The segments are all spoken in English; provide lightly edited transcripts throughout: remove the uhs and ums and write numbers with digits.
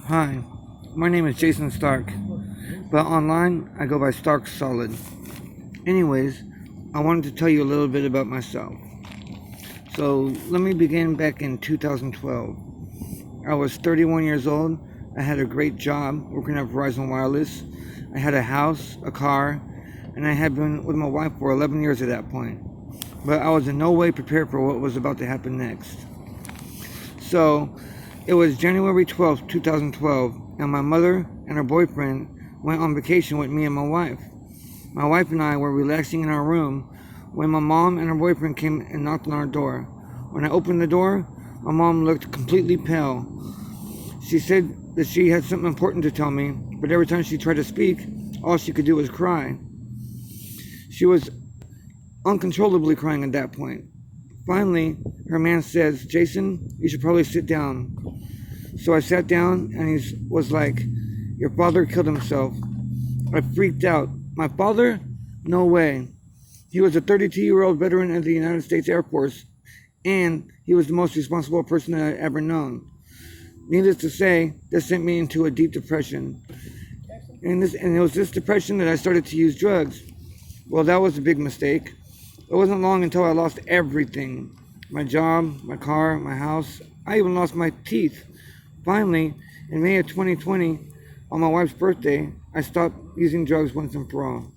Hi, my name is Jason Stark, but online I go by Stark Solid. Anyways, I wanted to tell you a little bit about myself. So let me begin back in 2012. I was 31 years old. I had a great job working at Verizon Wireless. I had a house, a car, and I had been with my wife for 11 years at that point. But I was in no way prepared for what was about to happen next. So it was January 12th, 2012, and my mother and her boyfriend went on vacation with me and my wife. My wife and I were relaxing in our room when my mom and her boyfriend came and knocked on our door. When I opened the door, my mom looked completely pale. She said that she had something important to tell me, but every time she tried to speak, all she could do was cry. She was uncontrollably crying at that point. Finally, her man says, "Jason, you should probably sit down." So I sat down and he was like, "Your father killed himself." I freaked out. My father? No way. He was a 32-year-old veteran of the United States Air Force, and he was the most responsible person that I'd ever known. Needless to say, this sent me into a deep depression. And it was this depression that I started to use drugs. Well, that was a big mistake. It wasn't long until I lost everything. My job, my car, my house. I even lost my teeth. Finally, in May of 2020, on my wife's birthday, I stopped using drugs once and for all.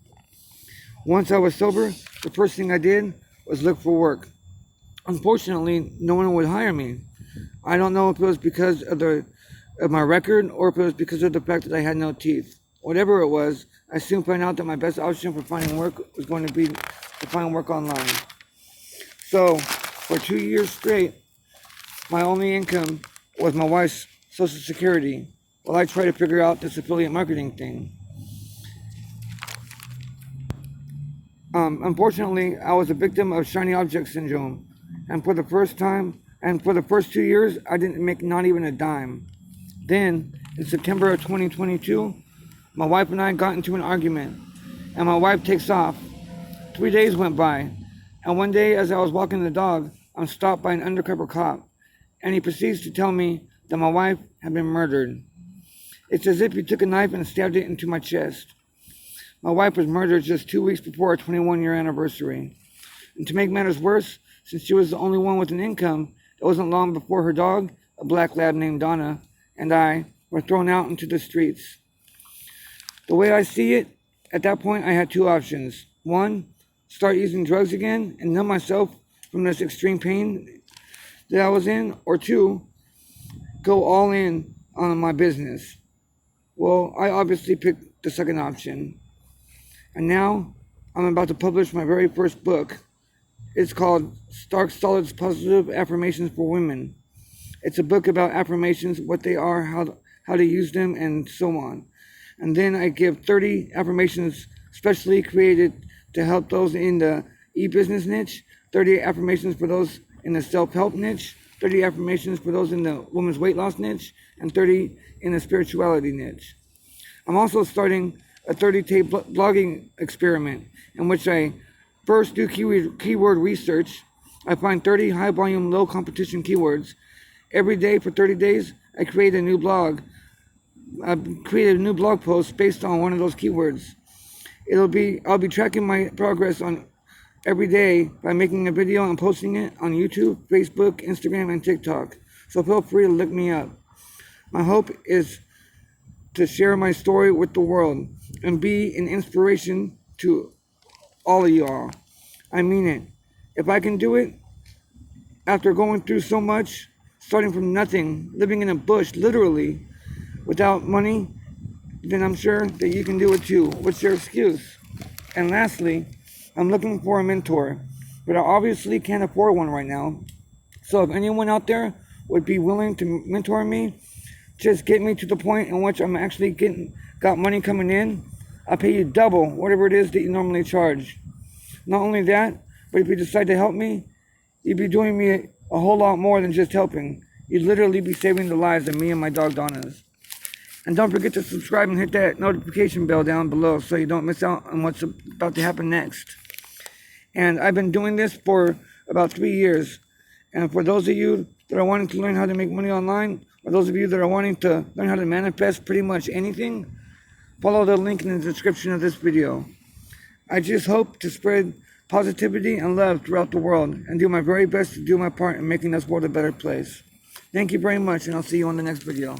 Once I was sober, the first thing I did was look for work. Unfortunately, no one would hire me. I don't know if it was because of my record or if it was because of the fact that I had no teeth. Whatever it was, I soon found out that my best option for finding work was going to be to find work online. So, for 2 years straight, my only income was my wife's Social Security while I tried to figure out this affiliate marketing thing. Unfortunately, I was a victim of shiny object syndrome, and for the first 2 years, I didn't make not even a dime. Then, in September of 2022, my wife and I got into an argument, and my wife takes off. 3 days went by, and one day as I was walking the dog, I'm stopped by an undercover cop, and he proceeds to tell me that my wife had been murdered. It's as if he took a knife and stabbed it into my chest. My wife was murdered just 2 weeks before our 21-year anniversary. And to make matters worse, since she was the only one with an income, it wasn't long before her dog, a black lab named Donna, and I were thrown out into the streets. The way I see it, at that point I had two options. One, start using drugs again and numb myself from this extreme pain that I was in, or two, go all in on my business. Well, I obviously picked the second option. And now I'm about to publish my very first book. It's called Stark Solid's Positive Affirmations for Women. It's a book about affirmations, what they are, how to use them, and so on. And then I give 30 affirmations specially created to help those in the e-business niche, 30 affirmations for those in the self-help niche, 30 affirmations for those in the women's weight loss niche, and 30 in the spirituality niche. I'm also starting a 30-day blogging experiment in which I first do keyword research. I find 30 high-volume, low-competition keywords. Every day for 30 days, I create a new blog. I've created a new blog post based on one of those keywords. I'll be tracking my progress on every day by making a video and posting it on YouTube, Facebook, Instagram, and TikTok. So feel free to look me up. My hope is to share my story with the world and be an inspiration to all of y'all. I mean it. If I can do it after going through so much, starting from nothing, living in a bush, literally, without money, then I'm sure that you can do it too. What's your excuse? And lastly, I'm looking for a mentor, but I obviously can't afford one right now. So if anyone out there would be willing to mentor me, just get me to the point in which I'm actually got money coming in. I'll pay you double whatever it is that you normally charge. Not only that, but if you decide to help me, you'd be doing me a whole lot more than just helping. You'd literally be saving the lives of me and my dog Donna's. And don't forget to subscribe and hit that notification bell down below so you don't miss out on what's about to happen next. And I've been doing this for about 3 years. And for those of you that are wanting to learn how to make money online or those of you that are wanting to learn how to manifest pretty much anything, follow the link in the description of this video. I just hope to spread positivity and love throughout the world and do my very best to do my part in making this world a better place. Thank you very much, and I'll see you on the next video.